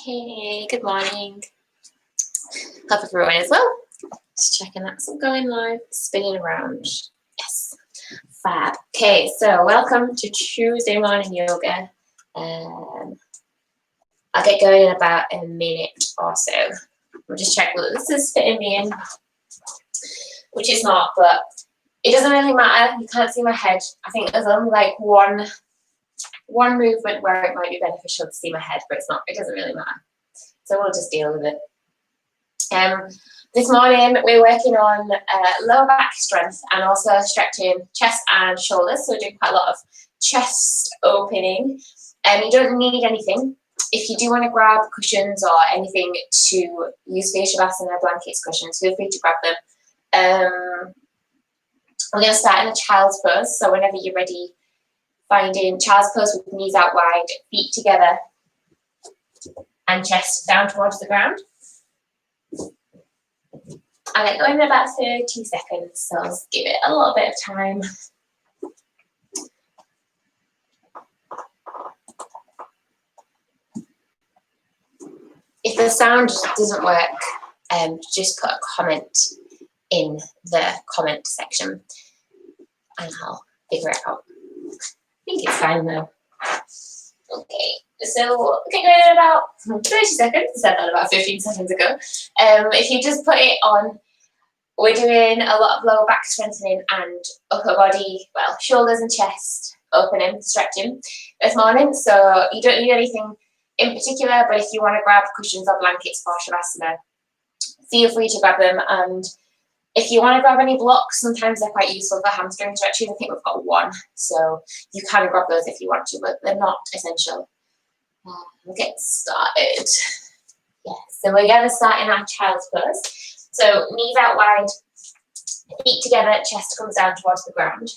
Hey, good morning. Hope everyone is well. Just checking that's all going live, spinning around. Yes, fab. Okay, so welcome to Tuesday morning yoga. I'll get going in about a minute or so. We'll just check that this is fitting me in, which is not, but it doesn't really matter. You can't see my head. I think there's only like one movement where it might be beneficial to see my head, but it's not. It doesn't really matter. So we'll just deal with it. This morning we're working on lower back strength and also stretching chest and shoulders. So we're doing quite a lot of chest opening. You don't need anything. If you do want to grab cushions or anything to use for your Shavasana blankets, cushions, feel free to grab them. We're going to start in a child's pose. So whenever you're ready, finding child's pose with knees out wide, feet together, and chest down towards the ground. I'll get going in about 30 seconds, so I'll just give it a little bit of time. If the sound doesn't work, just put a comment in the comment section and I'll figure it out. I think it's fine though. Okay, so okay, going in about 30 seconds. I said that about 15 seconds ago. If you just put it on, we're doing a lot of lower back strengthening and upper body, well, shoulders and chest opening, stretching this morning. So you don't need anything in particular, but if you want to grab cushions or blankets for Shavasana, feel free to grab them. And if you want to grab any blocks, sometimes they're quite useful for hamstring stretches. I think we've got one, so you can grab those if you want to, but they're not essential. We'll get started. Yeah, so we're going to start in our child's pose. So knees out wide, feet together, chest comes down towards the ground.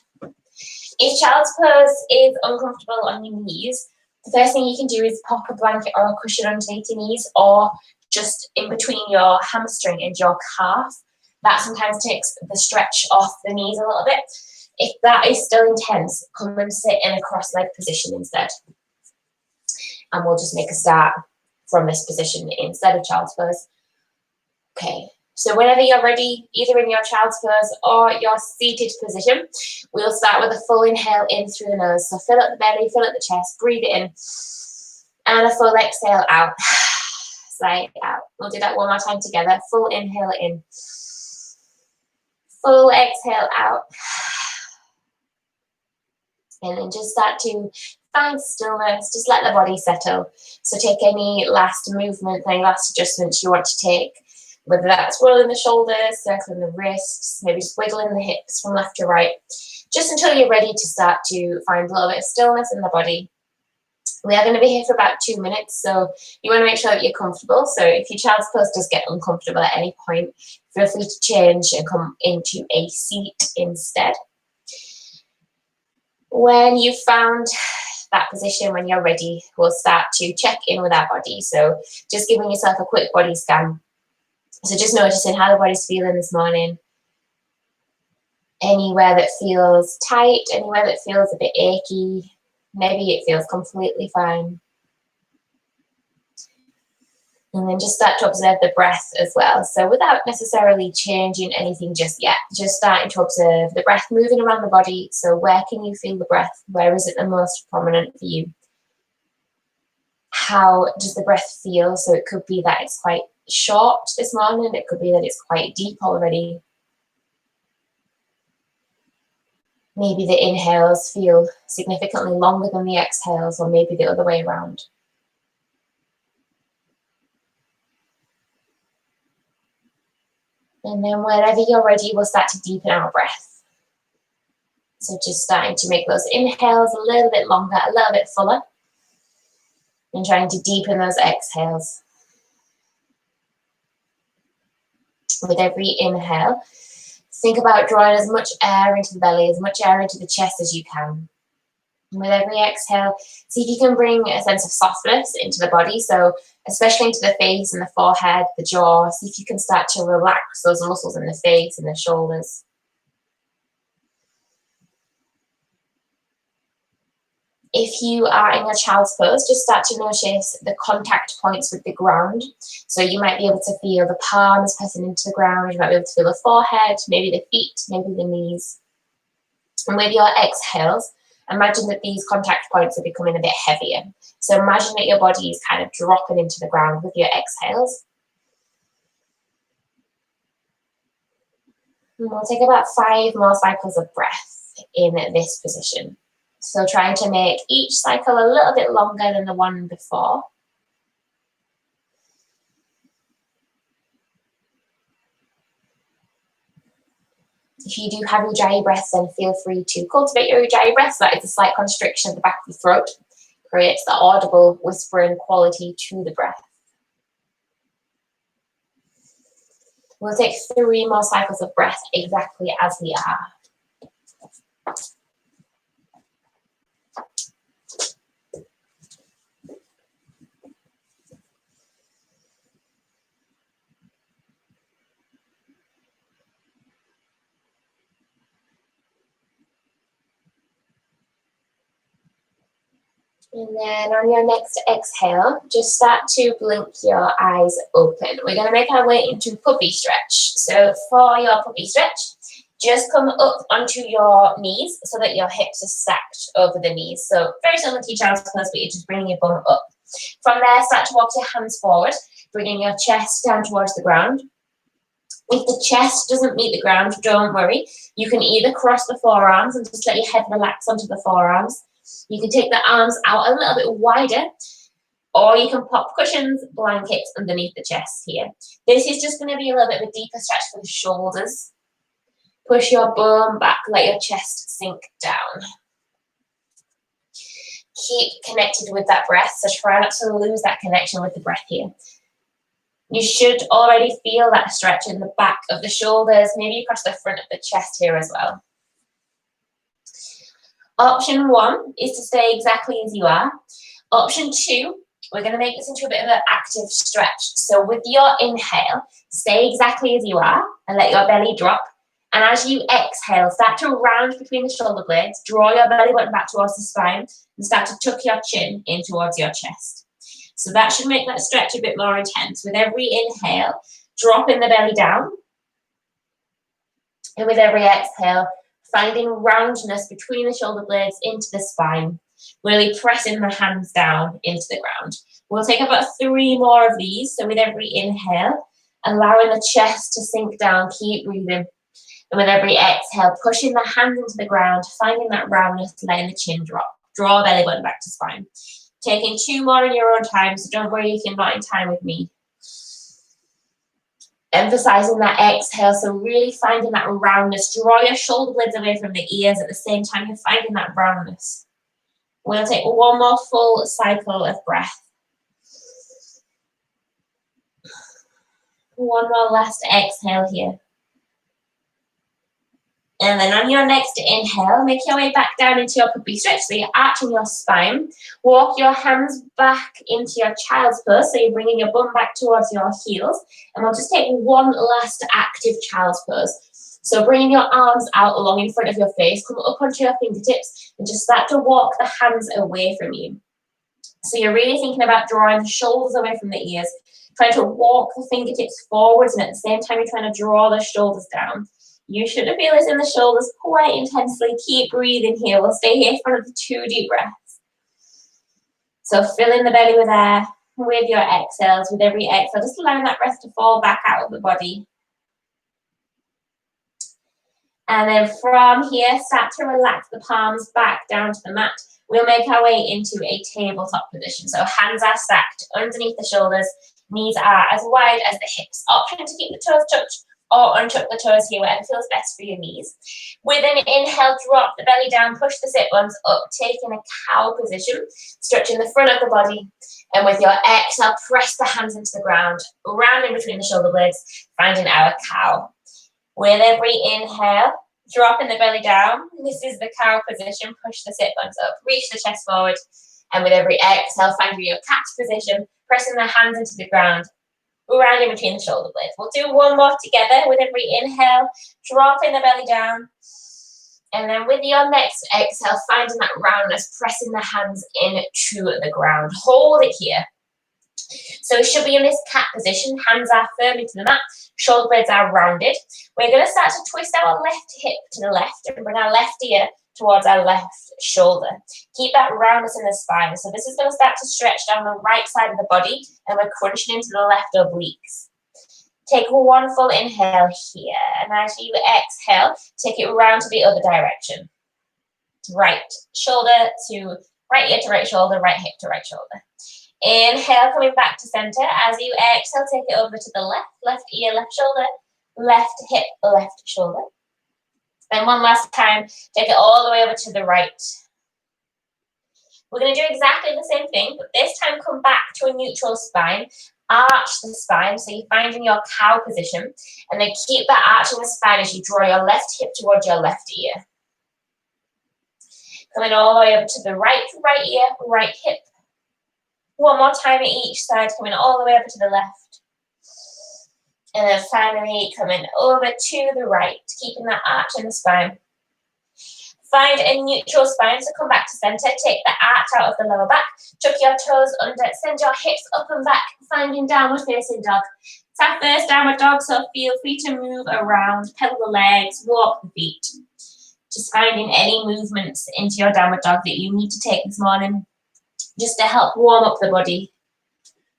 If child's pose is uncomfortable on your knees, the first thing you can do is pop a blanket or a cushion underneath your knees or just in between your hamstring and your calf. That sometimes takes the stretch off the knees a little bit. If that is still intense, come and sit in a cross-leg position instead. And we'll just make a start from this position instead of child's pose. Okay, so whenever you're ready, either in your child's pose or your seated position, we'll start with a full inhale in through the nose. So fill up the belly, fill up the chest, breathe it in, and a full exhale out. Sigh out. We'll do that one more time together. Full inhale in. Full exhale out. And then just start to find stillness. Just let the body settle. So take any last movement, any last adjustments you want to take, whether that's rolling the shoulders, circling the wrists, maybe just wiggling the hips from left to right, just until you're ready to start to find a little bit of stillness in the body. We are going to be here for about 2 minutes, so you want to make sure that you're comfortable. So if your child's pose does get uncomfortable at any point, feel free to change and come into a seat instead. When you've found that position, when you're ready, we'll start to check in with our body. So just giving yourself a quick body scan. So just noticing how the body's feeling this morning. Anywhere that feels tight, anywhere that feels a bit achy. Maybe it feels completely fine. And then just start to observe the breath as well. So without necessarily changing anything just yet, just starting to observe the breath moving around the body. So where can you feel the breath? Where is it the most prominent for you? How does the breath feel? So it could be that it's quite short this morning. It could be that it's quite deep already. Maybe the inhales feel significantly longer than the exhales, or maybe the other way around. And then whenever you're ready, we'll start to deepen our breath. So just starting to make those inhales a little bit longer, a little bit fuller. And trying to deepen those exhales. With every inhale, think about drawing as much air into the belly, as much air into the chest as you can. And with every exhale, see if you can bring a sense of softness into the body. So especially into the face and the forehead, the jaw. See if you can start to relax those muscles in the face and the shoulders. If you are in your child's pose, just start to notice the contact points with the ground. So you might be able to feel the palms pressing into the ground, you might be able to feel the forehead, maybe the feet, maybe the knees. And with your exhales, imagine that these contact points are becoming a bit heavier. So imagine that your body is kind of dropping into the ground with your exhales. And we'll take about 5 more cycles of breath in this position. So trying to make each cycle a little bit longer than the one before. If you do have Ujjayi breaths, then feel free to cultivate your Ujjayi breaths. That is a slight constriction at the back of the throat. Creates the audible whispering quality to the breath. We'll take 3 more cycles of breath exactly as we are. And then on your next exhale, just start to blink your eyes open. We're going to make our way into puppy stretch. So for your puppy stretch, just come up onto your knees so that your hips are stacked over the knees. So very similar to your child's pose, but you're just bringing your bum up. From there, start to walk your hands forward, bringing your chest down towards the ground. If the chest doesn't meet the ground, don't worry. You can either cross the forearms and just let your head relax onto the forearms. You can take the arms out a little bit wider, or you can pop cushions, blankets underneath the chest here. This is just going to be a little bit of a deeper stretch for the shoulders. Push your bum back, let your chest sink down. Keep connected with that breath, so try not to lose that connection with the breath here. You should already feel that stretch in the back of the shoulders, maybe across the front of the chest here as well. Option 1 is to stay exactly as you are. Option 2, we're going to make this into a bit of an active stretch. So with your inhale, stay exactly as you are and let your belly drop. And as you exhale, start to round between the shoulder blades, draw your belly button back towards the spine, and start to tuck your chin in towards your chest. So that should make that stretch a bit more intense. With every inhale, dropping the belly down. And with every exhale, finding roundness between the shoulder blades into the spine, really pressing the hands down into the ground. We'll take about 3 more of these. So with every inhale, allowing the chest to sink down, keep breathing. And with every exhale, pushing the hands into the ground, finding that roundness, letting the chin drop. Draw belly button back to spine. Taking 2 more in your own time, so don't worry if you're not in time with me. Emphasizing that exhale, so really finding that roundness. Draw your shoulder blades away from the ears at the same time you're finding that roundness. We'll take 1 more full cycle of breath. 1 more last exhale here. And then on your next inhale, make your way back down into your puppy stretch. So you're arching your spine. Walk your hands back into your child's pose. So you're bringing your bum back towards your heels. And we'll just take 1 last active child's pose. So bringing your arms out along in front of your face. Come up onto your fingertips and just start to walk the hands away from you. So you're really thinking about drawing the shoulders away from the ears. Trying to walk the fingertips forwards, and at the same time you're trying to draw the shoulders down. You should feel this in the shoulders quite intensely. Keep breathing here. We'll stay here for another 2 deep breaths. So filling the belly with air with your exhales. With every exhale, just allowing that breath to fall back out of the body. And then from here, start to relax the palms back down to the mat. We'll make our way into a tabletop position. So hands are stacked underneath the shoulders. Knees are as wide as the hips. Option to keep the toes touched or untuck the toes here, whatever feels best for your knees. With an inhale, drop the belly down, push the sit bones up, taking a cow position, stretching the front of the body. And with your exhale, press the hands into the ground, round in between the shoulder blades, finding our cow. With every inhale, dropping the belly down. This is the cow position. Push the sit bones up, reach the chest forward. And with every exhale, find your cat position, pressing the hands into the ground, round in between the shoulder blades. We'll do 1 more together. With every inhale, dropping the belly down. And then with your next exhale, finding that roundness, pressing the hands into the ground. Hold it here. So we should be in this cat position. Hands are firmly to the mat. Shoulder blades are rounded. We're going to start to twist our left hip to the left and bring our left ear towards our left shoulder. Keep that roundness in the spine. So this is going to start to stretch down the right side of the body, and we're crunching into the left obliques. Take one full inhale here, and as you exhale, take it round to the other direction. Right shoulder to right ear to right shoulder, right hip to right shoulder. Inhale, coming back to center. As you exhale, take it over to the left, left ear, left shoulder, left hip, left shoulder. Then one last time, take it all the way over to the right. We're going to do exactly the same thing, but this time come back to a neutral spine. Arch the spine, so you're finding your cow position, and then keep that arch in the spine as you draw your left hip towards your left ear. Coming all the way over to the right ear, right hip. One more time at each side, coming all the way over to the left. And then finally coming over to the right, keeping that arch in the spine. Find a neutral spine, so come back to center, take the arch out of the lower back, tuck your toes under, send your hips up and back, finding downward facing dog. It's our first downward dog, so feel free to move around, pedal the legs, walk the feet. Just finding any movements into your downward dog that you need to take this morning, just to help warm up the body.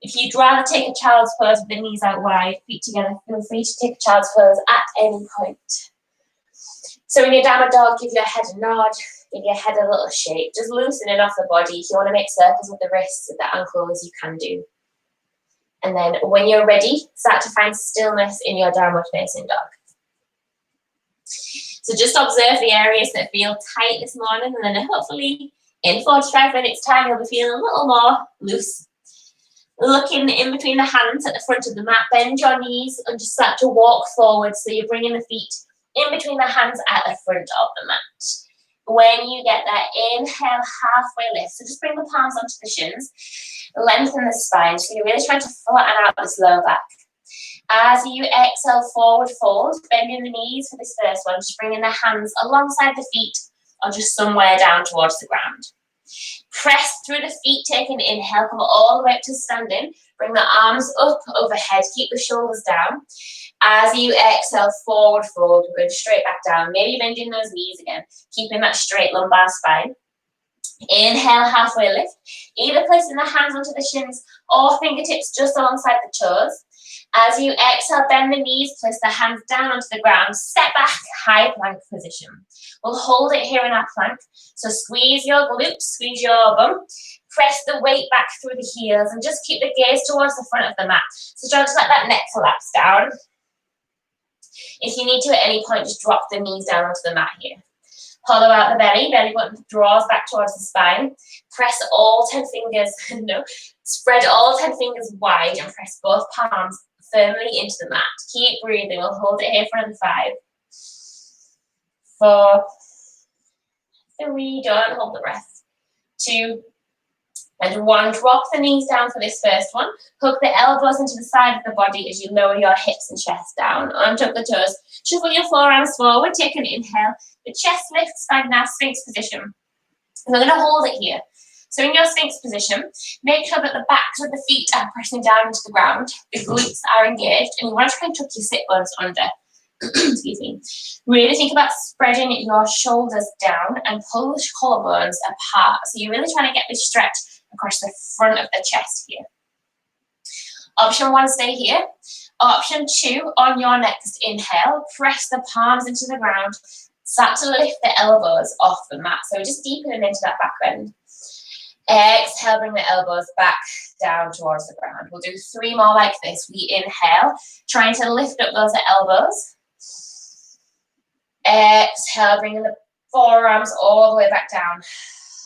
If you'd rather take a child's pose with the knees out wide, feet together, feel free to take a child's pose at any point. So in your downward dog, give your head a nod, give your head a little shake, just loosening off the body. If you want to make circles with the wrists, with the ankles, you can do. And then when you're ready, start to find stillness in your downward facing dog. So just observe the areas that feel tight this morning, and then hopefully in 45 minutes time, you'll be feeling a little more loose. Looking in between the hands at the front of the mat, bend your knees and just start to walk forward, so you're bringing the feet in between the hands at the front of the mat. When you get there, inhale, halfway lift. So just bring the palms onto the shins, lengthen the spine. So you're really trying to flatten out this lower back. As you exhale, forward fold, bending the knees for this first one, just bringing the hands alongside the feet or just somewhere down towards the ground. Press through the feet, take an inhale, come all the way up to standing. Bring the arms up overhead, keep the shoulders down. As you exhale, forward fold, we're going straight back down. Maybe bending those knees again, keeping that straight lumbar spine. Inhale, halfway lift. Either placing the hands onto the shins or fingertips just alongside the toes. As you exhale, bend the knees, place the hands down onto the ground, step back, high plank position. We'll hold it here in our plank. So squeeze your glutes, squeeze your bum, press the weight back through the heels, and just keep the gaze towards the front of the mat. So try to let that neck collapse down. If you need to at any point, just drop the knees down onto the mat here. Hollow out the belly, belly button draws back towards the spine. Press all 10 fingers, spread all 10 fingers wide and press both palms firmly into the mat. Keep breathing, we'll hold it here for another 5, 4, 3, don't hold the breath, 2, and 1. Drop the knees down for this first one. Hook the elbows into the side of the body as you lower your hips and chest down. Untuck the toes. Shuffle your forearms forward. Take an inhale. The chest lifts, find our Sphinx position. And we're going to hold it here. So in your Sphinx position, make sure that the backs of the feet are pressing down into the ground. The glutes are engaged. And you want to try and tuck your sit bones under. Excuse me. Really think about spreading your shoulders down and pull the collarbones apart. So you're really trying to get this stretch across the front of the chest here. Option 1, stay here. Option 2, on your next inhale, press the palms into the ground. Start to lift the elbows off the mat. So just deepening into that back bend. Exhale, bring the elbows back down towards the ground. We'll do 3 more like this. We inhale, trying to lift up those elbows. Exhale, bringing the forearms all the way back down.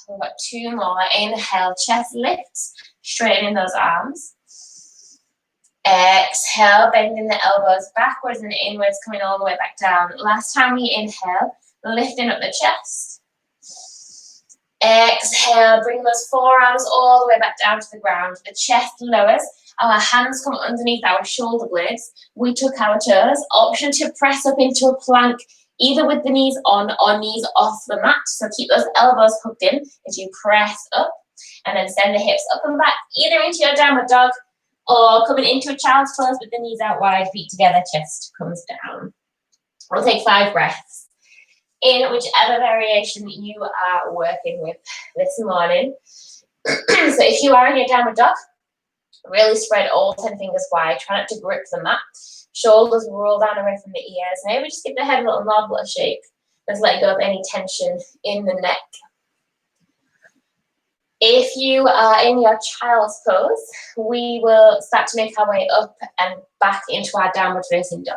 We've got 2 more. Inhale, chest lifts, straightening those arms. Exhale, bending the elbows backwards and inwards, coming all the way back down. Last time we inhale, lifting up the chest. Exhale, bring those forearms all the way back down to the ground. The chest lowers. Our hands come underneath our shoulder blades. We tuck our toes. Option to press up into a plank either with the knees on or knees off the mat. So keep those elbows hooked in as you press up, and then send the hips up and back, either into your downward dog or coming into a child's pose with the knees out wide, feet together, chest comes down. We'll take 5 breaths in whichever variation that you are working with this morning. So if you are in your downward dog, really spread all 10 fingers wide. Try not to grip the mat. Shoulders roll down away from the ears. Maybe just give the head a little nod, little shake. Just let go of any tension in the neck. If you are in your child's pose, we will start to make our way up and back into our downward facing dog.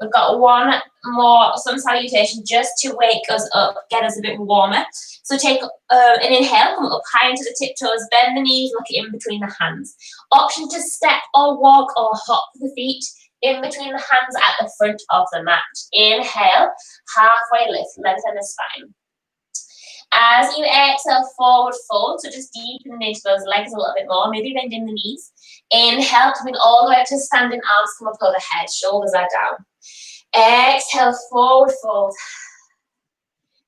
We've got one more sun salutation just to wake us up, get us a bit warmer. So take an inhale, come up high into the tiptoes, bend the knees, look in between the hands. Option to step or walk or hop the feet in between the hands at the front of the mat. Inhale, halfway lift, lengthen the spine. As you exhale, forward fold, so just deepen into those legs a little bit more, maybe bending the knees. Inhale, coming all the way up to standing arms, come up overhead, shoulders are down. Exhale, forward fold.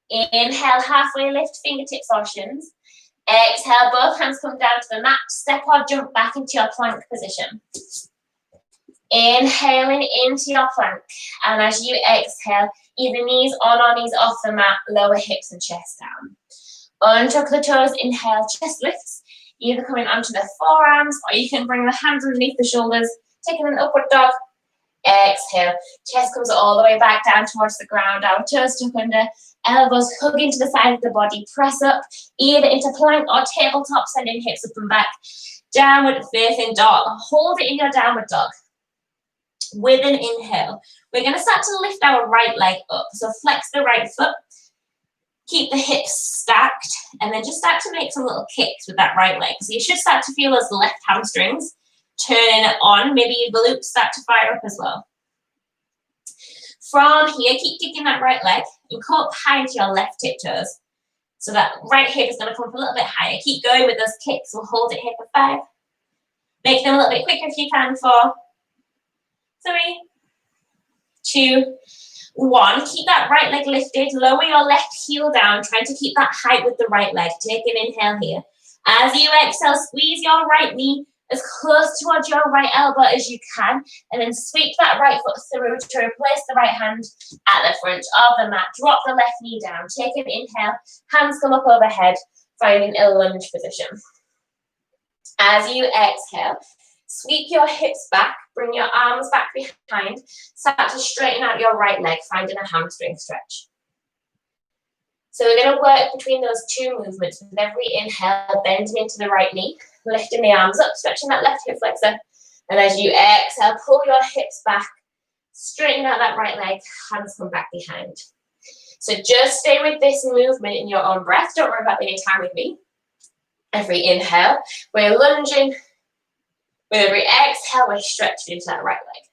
Inhale, halfway lift, fingertips or shins. Exhale, both hands come down to the mat, step or jump back into your plank position. Inhaling into your plank, and as you exhale, either knees on or knees off the mat, lower hips and chest down. Untuck the toes, inhale, chest lifts, either coming onto the forearms or you can bring the hands underneath the shoulders, taking an upward dog. Exhale, chest comes all the way back down towards the ground, our toes tuck under, elbows hug into the side of the body, press up, either into plank or tabletop, sending hips up and back. Downward facing dog, hold it in your downward dog. With an inhale, we're going to start to lift our right leg up. So flex the right foot, keep the hips stacked, and then just start to make some little kicks with that right leg. So you should start to feel those left hamstrings turning on. Maybe your glutes start to fire up as well. From here, keep kicking that right leg and come up high into your left tiptoes. So that right hip is going to come up a little bit higher. Keep going with those kicks. We'll hold it here for 5. Make them a little bit quicker if you can. 4, 3, 2, 1. Keep that right leg lifted. Lower your left heel down, trying to keep that height with the right leg. Take an inhale here. As you exhale, squeeze your right knee as close towards your right elbow as you can, and then sweep that right foot through to replace the right hand at the front of the mat. Drop the left knee down. Take an inhale. Hands come up overhead, finding a lunge position. As you exhale, sweep your hips back, bring your arms back behind, start to straighten out your right leg, finding a hamstring stretch. So we're going to work between those 2 movements. With every inhale, bending into the right knee, lifting the arms up, stretching that left hip flexor. And as you exhale, pull your hips back, straighten out that right leg, hands come back behind. So just stay with this movement in your own breath. Don't worry about any time with me. Every inhale, we're lunging. With every exhale, we're stretching into that right leg.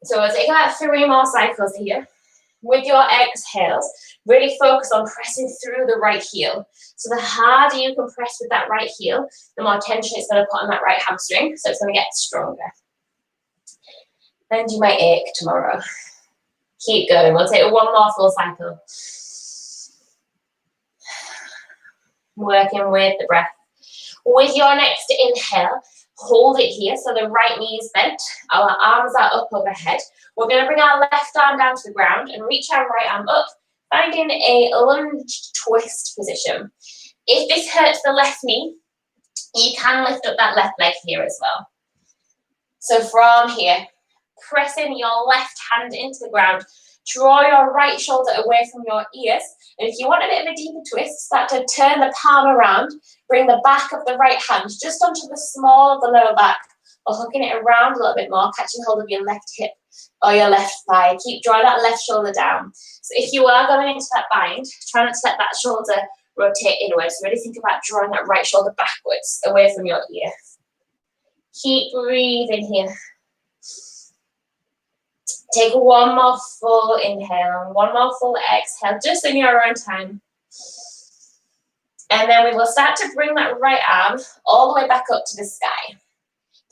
So we'll take about 3 more cycles here. With your exhales, really focus on pressing through the right heel. So the harder you can press with that right heel, the more tension it's going to put on that right hamstring, so it's going to get stronger. And you might ache tomorrow. Keep going. We'll take 1 more full cycle. Working with the breath. With your next inhale, hold it here, so the right knee is bent, our arms are up overhead. We're going to bring our left arm down to the ground and reach our right arm up, finding a lunge twist position. If this hurts the left knee, you can lift up that left leg here as well. So from here, pressing your left hand into the ground, draw your right shoulder away from your ears, and if you want a bit of a deeper twist, start to turn the palm around, bring the back of the right hand just onto the small of the lower back, or hooking it around a little bit more, catching hold of your left hip or your left thigh. Keep drawing that left shoulder down. So if you are going into that bind, try not to let that shoulder rotate inwards. Really think about drawing that right shoulder backwards, away from your ear. Keep breathing here. Take 1 more full inhale and 1 more full exhale, just in your own time. And then we will start to bring that right arm all the way back up to the sky.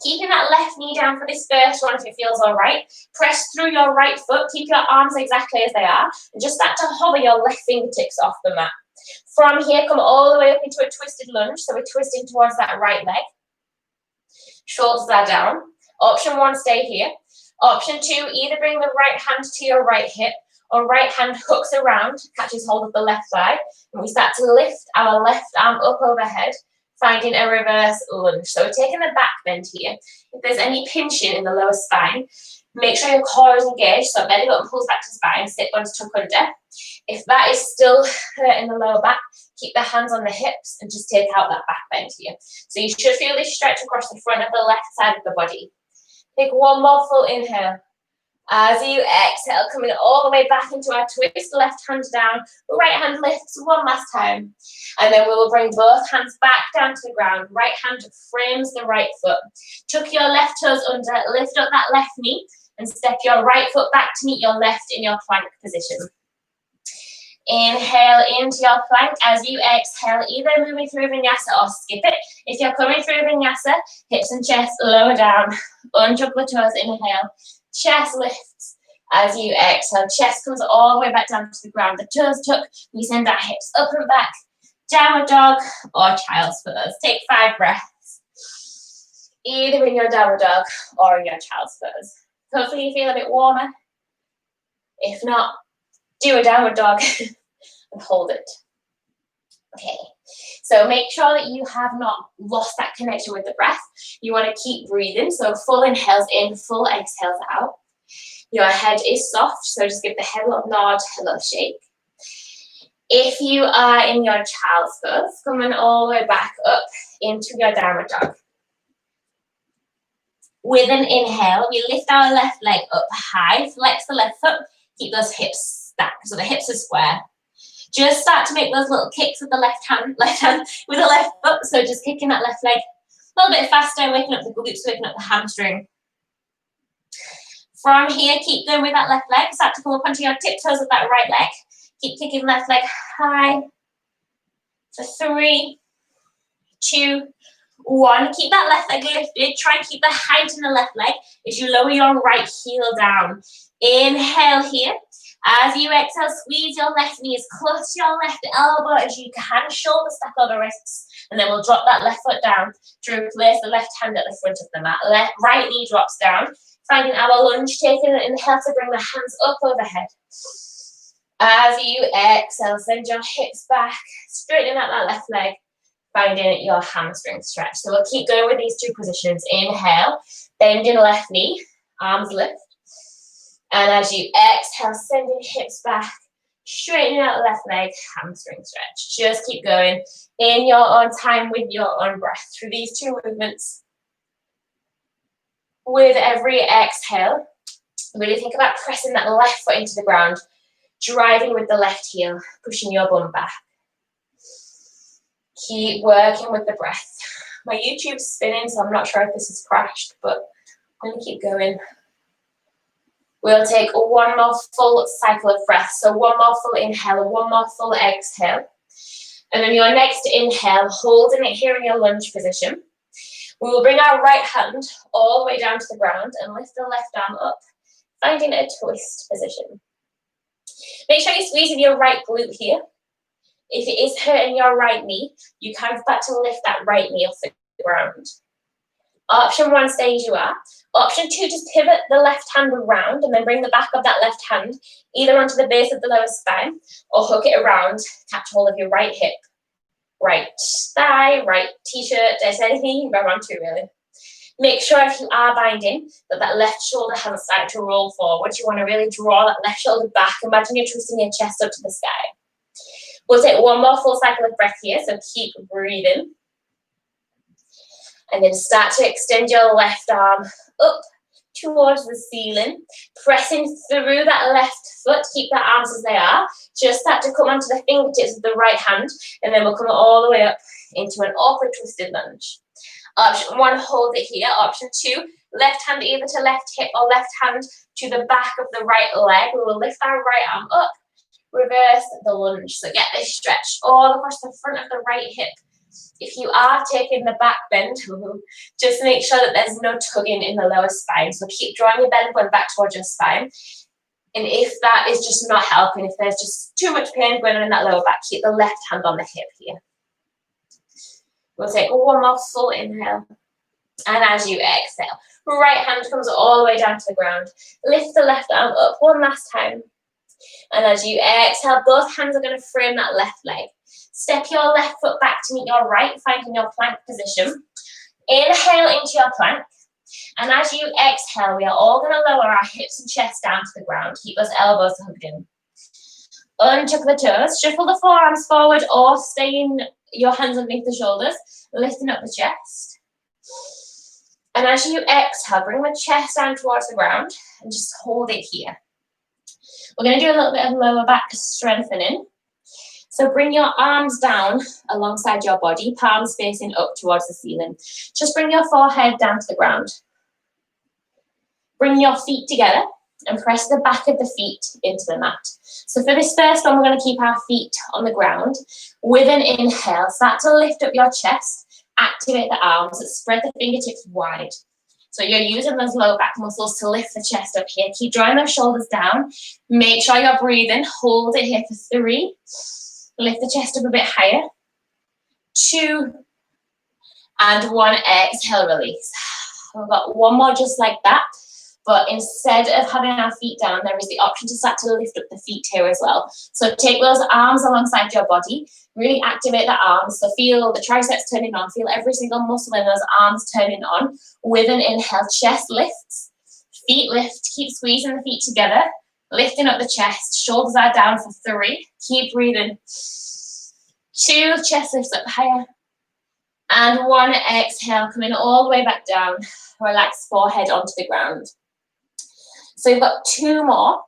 Keeping that left knee down for this first one if it feels all right. Press through your right foot. Keep your arms exactly as they are. And just start to hover your left fingertips off the mat. From here, come all the way up into a twisted lunge. So we're twisting towards that right leg. Shoulders are down. Option 1, stay here. Option 2, either bring the right hand to your right hip or right hand hooks around, catches hold of the left thigh. And we start to lift our left arm up overhead, finding a reverse lunge. So we're taking the back bend here. If there's any pinching in the lower spine, make sure your core is engaged. So belly button pulls back to spine, sit bones tuck under. If that is still hurting the lower back, keep the hands on the hips and just take out that back bend here. So you should feel this stretch across the front of the left side of the body. Take one more full inhale. As you exhale, coming all the way back into our twist, left hand down, right hand lifts one last time. And then we will bring both hands back down to the ground. Right hand frames the right foot. Tuck your left toes under, lift up that left knee, and step your right foot back to meet your left in your plank position. Inhale into your plank. As you exhale, either moving through vinyasa or skip it. If you're coming through vinyasa, hips and chest lower down. Untuck the toes, inhale. Chest lifts. As you exhale, chest comes all the way back down to the ground. The toes tuck. We send our hips up and back. Downward dog or child's pose. Take 5 breaths. Either in your downward dog or in your child's pose. Hopefully you feel a bit warmer. If not, do a downward dog and hold it. Okay, so make sure that you have not lost that connection with the breath. You want to keep breathing, so full inhales in, full exhales out. Your head is soft, so just give the head a little nod, a little shake. If you are in your child's pose, coming all the way back up into your downward dog. With an inhale, we lift our left leg up high, flex the left foot, keep those hips stacked, so the hips are square. Just start to make those little kicks with the left hand with the left foot. So just kicking that left leg a little bit faster, waking up the glutes, waking up the hamstring. From here, keep going with that left leg. Start to come up onto your tiptoes with that right leg. Keep kicking left leg high. For 3, 2, 1. Keep that left leg lifted. Try and keep the height in the left leg as you lower your right heel down. Inhale here. As you exhale, squeeze your left knee as close to your left elbow as you can. Shoulder stack over wrists. And then we'll drop that left foot down to replace the left hand at the front of the mat. Right knee drops down. Finding our lunge, taking an inhale to bring the hands up overhead. As you exhale, send your hips back, straightening out that left leg, finding your hamstring stretch. So we'll keep going with these 2 positions. Inhale, bending left knee, arms lift. And as you exhale, sending hips back, straightening out the left leg, hamstring stretch. Just keep going in your own time with your own breath through these 2 movements. With every exhale, really think about pressing that left foot into the ground, driving with the left heel, pushing your bum back. Keep working with the breath. My YouTube's spinning, so I'm not sure if this has crashed, but I'm going to keep going. We'll take 1 more full cycle of breath. So 1 more full inhale, 1 more full exhale. And then your next inhale, holding it here in your lunge position. We will bring our right hand all the way down to the ground and lift the left arm up, finding a twist position. Make sure you're squeezing your right glute here. If it is hurting your right knee, you can start to lift that right knee off the ground. Option 1, stay as you are. Option 2, just pivot the left hand around and then bring the back of that left hand either onto the base of the lower spine or hook it around, catch hold of your right hip, right thigh, right t-shirt, just anything you can grab onto really. Make sure if you are binding that left shoulder hasn't started to roll forward. You want to really draw that left shoulder back. Imagine you're twisting your chest up to the sky. We'll take 1 more full cycle of breath here, so keep breathing. And then start to extend your left arm up towards the ceiling, pressing through that left foot. Keep the arms as they are. Just start to come onto the fingertips of the right hand, and then we'll come all the way up into an awkward twisted lunge. Option 1, hold it here. Option 2, left hand either to left hip or left hand to the back of the right leg. We will lift our right arm up, reverse the lunge. So get this stretch all across the front of the right hip, If you are taking the back bend, just make sure that there's no tugging in the lower spine. So keep drawing your belly button back towards your spine. And if that is just not helping, if there's just too much pain going on in that lower back, keep the left hand on the hip here. We'll take one more full inhale. And as you exhale, right hand comes all the way down to the ground. Lift the left arm up one last time. And as you exhale, both hands are going to frame that left leg. Step your left foot back to meet your right, finding your plank position. Inhale into your plank. And as you exhale, we are all going to lower our hips and chest down to the ground. Keep those elbows hugged in. Untuck the toes. Shuffle the forearms forward or stay in your hands underneath the shoulders, lifting up the chest. And as you exhale, bring the chest down towards the ground and just hold it here. We're going to do a little bit of lower back strengthening. So bring your arms down alongside your body, palms facing up towards the ceiling. Just bring your forehead down to the ground. Bring your feet together and press the back of the feet into the mat. So for this first one, we're going to keep our feet on the ground. With an inhale, start to lift up your chest, activate the arms, spread the fingertips wide. So you're using those lower back muscles to lift the chest up here. Keep drawing those shoulders down. Make sure you're breathing. Hold it here for 3. Lift the chest up a bit higher. 2. And 1. Exhale, release. We've got one more just like that. But instead of having our feet down, there is the option to start to lift up the feet here as well. So take those arms alongside your body. Really activate the arms. So feel the triceps turning on. Feel every single muscle in those arms turning on. With an inhale, chest lifts. Feet lift. Keep squeezing the feet together. Lifting up the chest. Shoulders are down for 3. Keep breathing. 2. Chest lifts up higher. And 1. Exhale. Coming all the way back down. Relax forehead onto the ground. So we've got 2 more,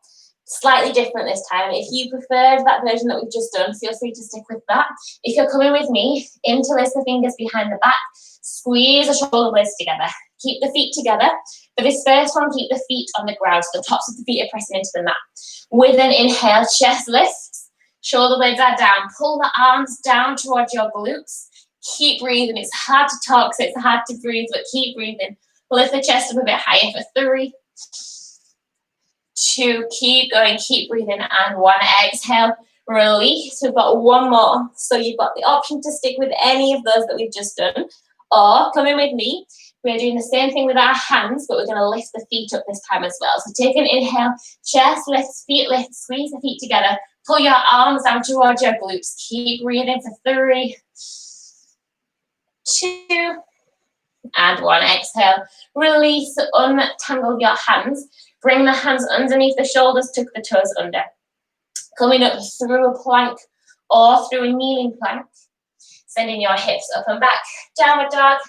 slightly different this time. If you preferred that version that we've just done, feel free to stick with that. If you're coming with me, interlace the fingers behind the back, squeeze the shoulder blades together. Keep the feet together. For this first one, keep the feet on the ground, so the tops of the feet are pressing into the mat. With an inhale, chest lifts, shoulder blades are down. Pull the arms down towards your glutes. Keep breathing. It's hard to talk, so it's hard to breathe, but keep breathing. Lift the chest up a bit higher for 3. 2, keep going, keep breathing, and 1, exhale, release. We've got 1 more, so you've got the option to stick with any of those that we've just done, or come in with me. We're doing the same thing with our hands, but we're going to lift the feet up this time as well. So take an inhale, chest lifts, feet lift, squeeze the feet together, pull your arms down towards your glutes, keep breathing for 3, 2, and 1, exhale, release, untangle your hands. Bring the hands underneath the shoulders, tuck the toes under. Coming up through a plank or through a kneeling plank. Sending your hips up and back. Downward dog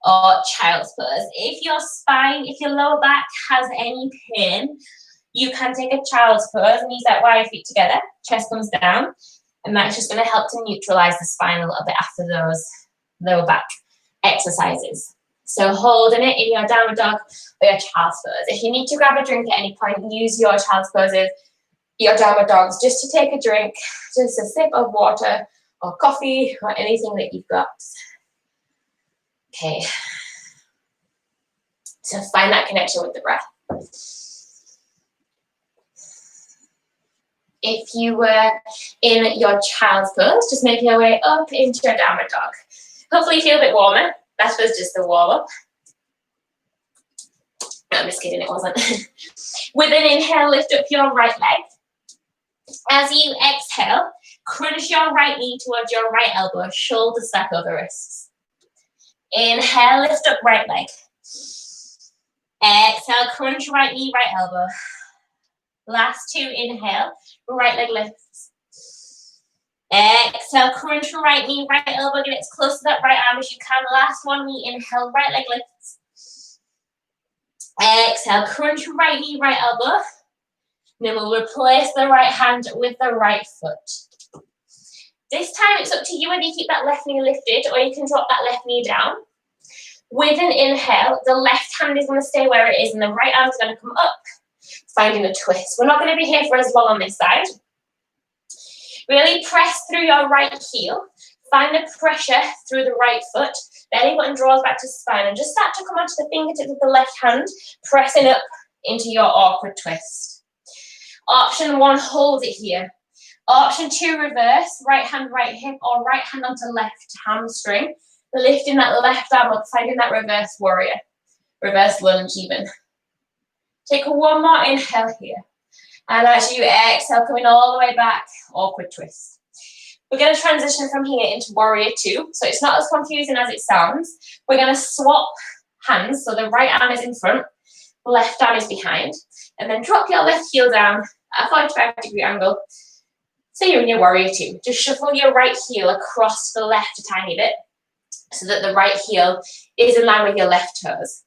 or child's pose. If your spine, if your lower back has any pain, you can take a child's pose. Knees out wide, feet together. Chest comes down. And that's just going to help to neutralize the spine a little bit after those lower back exercises. So holding it in your downward dog or your child's pose. If you need to grab a drink at any point, use your child's poses, your downward dogs, just to take a drink, just a sip of water or coffee or anything that you've got. Okay. So find that connection with the breath. If you were in your child's pose, just make your way up into your downward dog. Hopefully you feel a bit warmer. That was just the warm up. No, I'm just kidding, it wasn't. With an inhale, lift up your right leg. As you exhale, crunch your right knee towards your right elbow, shoulder stack over wrists. Inhale, lift up right leg. Exhale, crunch right knee, right elbow. Last 2, inhale, right leg lifts. Exhale, crunch right knee, right elbow, get as close to that right arm as you can. Last 1, we inhale, right leg lifts. Exhale, crunch right knee, right elbow. Then we'll replace the right hand with the right foot. This time it's up to you whether you keep that left knee lifted or you can drop that left knee down. With an inhale, the left hand is going to stay where it is and the right arm is going to come up, finding a twist. We're not going to be here for as long on this side. Really press through your right heel. Find the pressure through the right foot. Belly button draws back to spine and just start to come onto the fingertips of the left hand, pressing up into your awkward twist. Option 1, hold it here. Option 2, reverse, right hand, right hip, or right hand onto left hamstring. Lifting that left arm up, finding that reverse warrior. Reverse lunge even. Take one more inhale here. And as you exhale, coming all the way back, awkward twist. We're going to transition from here into warrior 2. So it's not as confusing as it sounds. We're going to swap hands. So the right arm is in front, left arm is behind. And then drop your left heel down at a 45-degree angle. So you're in your warrior 2. Just shuffle your right heel across the left a tiny bit so that the right heel is in line with your left toes.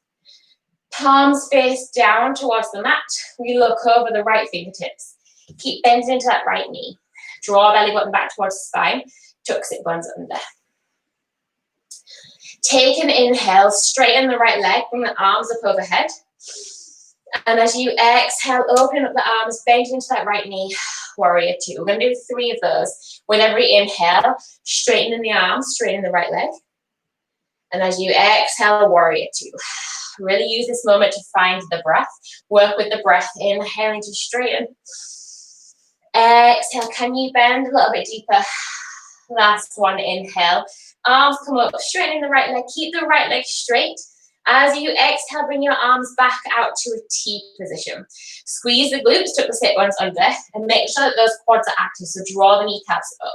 Palms face down towards the mat. We look over the right fingertips. Keep bending into that right knee. Draw belly button back towards the spine. Tuck sit bones under. Take an inhale, straighten the right leg, bring the arms up overhead. And as you exhale, open up the arms, bend into that right knee, warrior 2. We're going to do 3 of those. With every inhale, straightening the arms, straightening the right leg. And as you exhale, warrior 2. Really use this moment to find the breath. Work with the breath, inhaling to straighten. Exhale, can you bend a little bit deeper? Last one, inhale. Arms come up, straightening the right leg. Keep the right leg straight. As you exhale, bring your arms back out to a T position. Squeeze the glutes, tuck the sit bones under, and make sure that those quads are active, so draw the kneecaps up.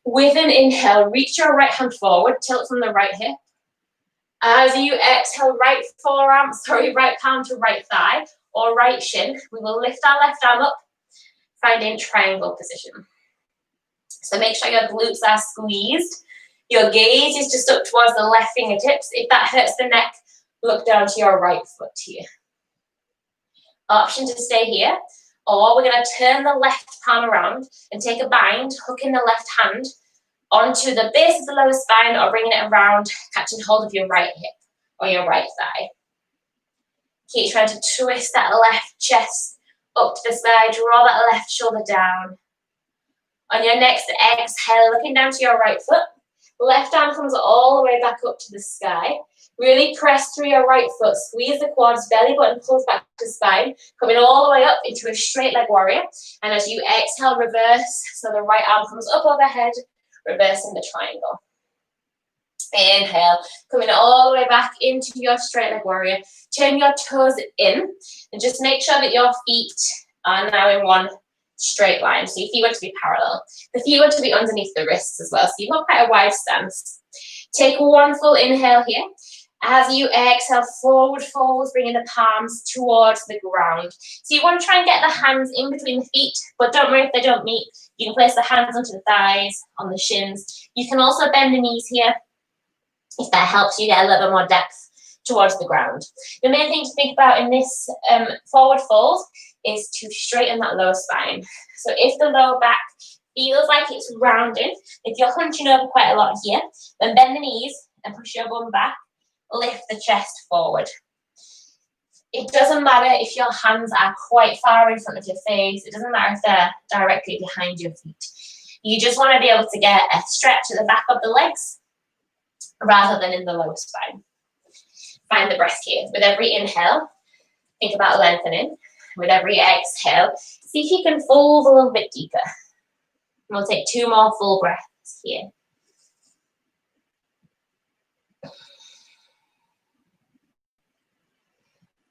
With an inhale, reach your right hand forward, tilt from the right hip. As you exhale, right palm to right thigh or right shin. We will lift our left arm up, finding triangle position. So make sure your glutes are squeezed. Your gaze is just up towards the left fingertips. If that hurts the neck, look down to your right foot here. Option to stay here, or we're going to turn the left palm around and take a bind, hooking the left hand onto the base of the lower spine or bringing it around, catching hold of your right hip or your right thigh. Keep trying to twist that left chest up to the side, draw that left shoulder down. On your next exhale, looking down to your right foot, left arm comes all the way back up to the sky. Really press through your right foot, squeeze the quads, belly button pulls back to spine, coming all the way up into a straight leg warrior. And as you exhale, reverse, so the right arm comes up overhead, reversing the triangle. Inhale, coming all the way back into your straight leg warrior. Turn your toes in and just make sure that your feet are now in one straight line. So your feet want to be parallel. The feet want to be underneath the wrists as well. So you've got quite a wide stance. Take one full inhale here. As you exhale, forward folds, bringing the palms towards the ground. So you want to try and get the hands in between the feet, but don't worry if they don't meet. You can place the hands onto the thighs, on the shins. You can also bend the knees here. If that helps you get a little bit more depth towards the ground. The main thing to think about in this forward fold is to straighten that lower spine. So if the lower back feels like it's rounding, if you're hunching over quite a lot here, then bend the knees and push your bum back. Lift the chest forward. It doesn't matter if your hands are quite far in front of your face. It doesn't matter if they're directly behind your feet. You just want to be able to get a stretch at the back of the legs rather than in the lower spine. Find the breath here. With every inhale, think about lengthening. With every exhale, see if you can fold a little bit deeper. And we'll take 2 more full breaths here.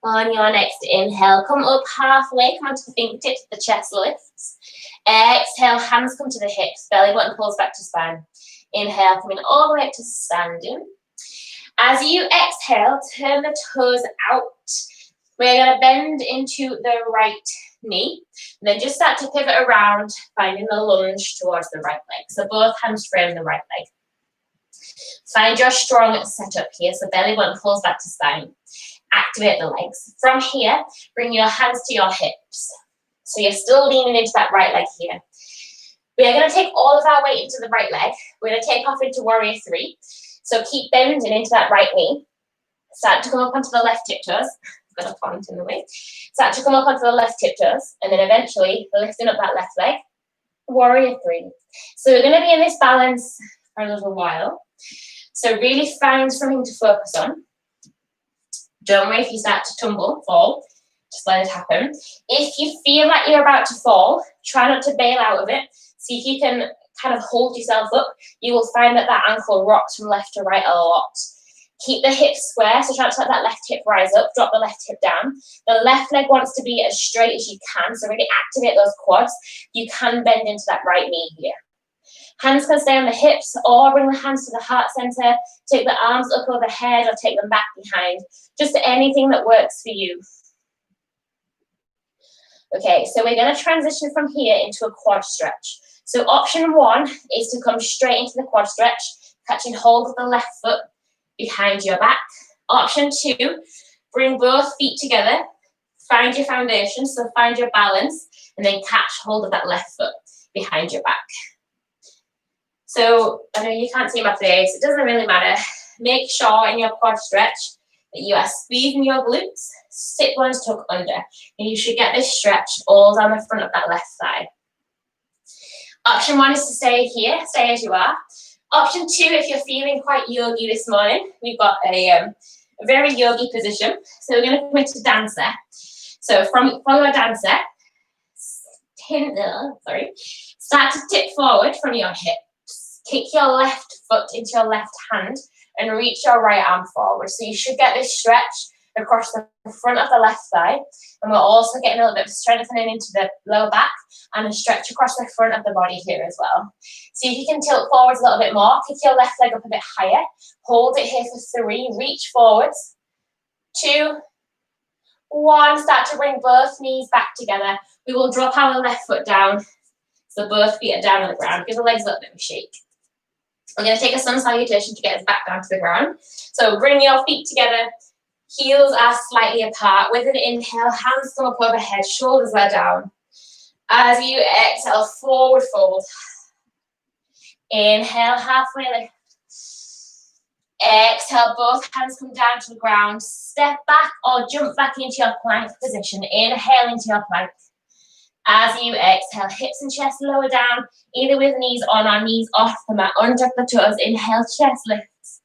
On your next inhale, come up halfway, come onto the fingertips, the chest lifts. Exhale, hands come to the hips, belly button pulls back to spine. Inhale, coming all the way up to standing. As you exhale, turn the toes out. We're going to bend into the right knee. And then just start to pivot around, finding the lunge towards the right leg. So both hands frame the right leg. Find your strong setup here. So belly button pulls back to spine. Activate the legs. From here, bring your hands to your hips. So you're still leaning into that right leg here. We are going to take all of our weight into the right leg. We're going to take off into warrior 3. So keep bending into that right knee. Start to come up onto the left tiptoes. Got a point in the way. Start to come up onto the left tiptoes. And then eventually lifting up that left leg. Warrior 3. So we're going to be in this balance for a little while. So really find something to focus on. Don't worry if you start to tumble, fall, just let it happen. If you feel like you're about to fall, try not to bail out of it. See if you can kind of hold yourself up. You will find that that ankle rocks from left to right a lot. Keep the hips square, so try not to let that left hip rise up, drop the left hip down. The left leg wants to be as straight as you can, so really activate those quads. You can bend into that right knee here. Hands can stay on the hips, or bring the hands to the heart center, take the arms up overhead, or take them back behind. Just anything that works for you. Okay, so we're going to transition from here into a quad stretch. So option 1 is to come straight into the quad stretch, catching hold of the left foot behind your back. Option 2, bring both feet together, find your foundation, so find your balance, and then catch hold of that left foot behind your back. So I know you can't see my face, it doesn't really matter. Make sure in your quad stretch that you are squeezing your glutes, sit bones tuck under, and you should get this stretch all down the front of that left thigh. Option 1 is to stay here, stay as you are. Option 2, if you're feeling quite yogi this morning, we've got a very yogi position. So we're going to come into dancer. So from your dancer, start to tip forward from your hips. Kick your left foot into your left hand and reach your right arm forward. So you should get this stretch across the front of the left thigh. And we're also getting a little bit of strengthening into the lower back and a stretch across the front of the body here as well. See if you can tilt forwards a little bit more. Kick your left leg up a bit higher. Hold it here for 3. Reach forwards. 2, 1. Start to bring both knees back together. We will drop our left foot down. So both feet are down on the ground. Give the legs a little bit of a shake. We're going to take a sun salutation to get us back down to the ground. So bring your feet together. Heels are slightly apart. With an inhale, hands come up overhead, shoulders are down. As you exhale, forward fold. Inhale, halfway lift. Exhale, both hands come down to the ground. Step back or jump back into your plank position. Inhale into your plank. As you exhale, hips and chest lower down, either with knees on or knees off the mat. Untuck the toes. Inhale, chest lifts.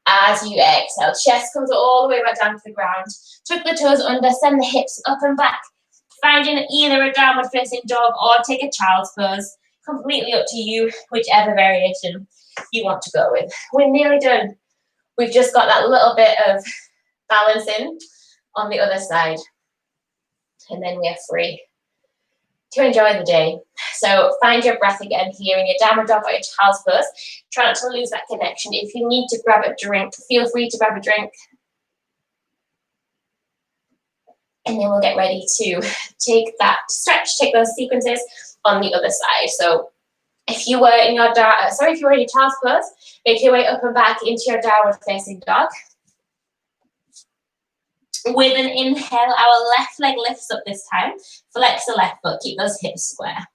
As you exhale, chest comes all the way back down to the ground. Tuck the toes under, send the hips up and back. Finding either a downward facing dog or take a child's pose. Completely up to you, whichever variation you want to go with. We're nearly done. We've just got that little bit of balance in on the other side. And then we are free to enjoy the day. So find your breath again here in your downward dog or your child's pose. Try not to lose that connection. If you need to grab a drink, feel free to grab a drink. And then we'll get ready to take that stretch, take those sequences on the other side. So if you were in your if you were in your child's pose, make your way up and back into your downward facing dog. With an inhale, our left leg lifts up this time. Flex the left foot, keep those hips square.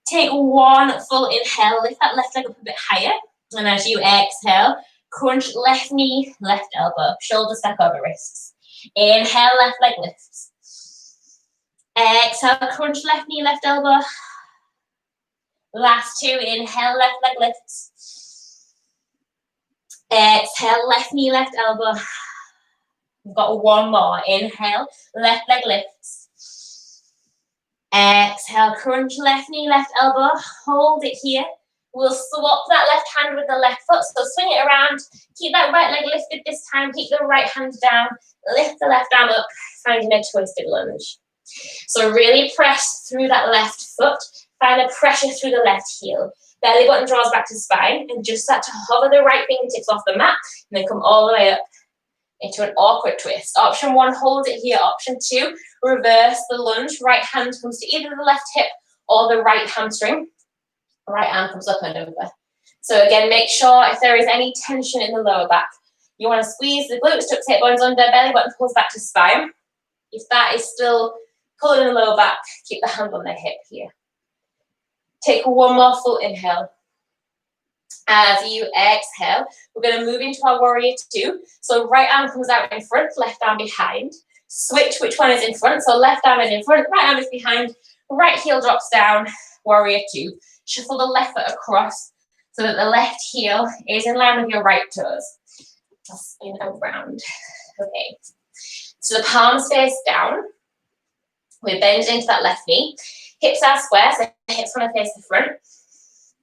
Take 1 full inhale, lift that left leg up a bit higher. And as you exhale, crunch left knee, left elbow, shoulder stack over wrists. Inhale, left leg lifts. Exhale, crunch left knee, left elbow. Last 2, inhale, left leg lifts. Exhale, left knee, left elbow. We've got 1 more. Inhale, left leg lifts. Exhale, crunch left knee, left elbow. Hold it here. We'll swap that left hand with the left foot. So swing it around. Keep that right leg lifted this time. Keep the right hand down. Lift the left arm up, finding a twisted lunge. So really press through that left foot. Find the pressure through the left heel. Belly button draws back to spine. And just start to hover the right fingertips off the mat. And then come all the way up into an awkward twist. Option 1, hold it here. Option 2, reverse the lunge. Right hand comes to either the left hip or the right hamstring. Right arm comes up and over. So again, make sure if there is any tension in the lower back, you want to squeeze the glutes, tuck hip bones under, belly button pulls back to spine. If that is still pulling in the lower back, keep the hand on the hip here. Take 1 more full inhale. As you exhale, we're going to move into our warrior 2. So right arm comes out in front, left arm behind. Switch which one is in front. So left arm is in front, right arm is behind. Right heel drops down, warrior 2. Shuffle the left foot across. so that the left heel is in line with your right toes. Just in around. Okay. So the palms face down. We're bending into that left knee. Hips are square, so hips want to face the front.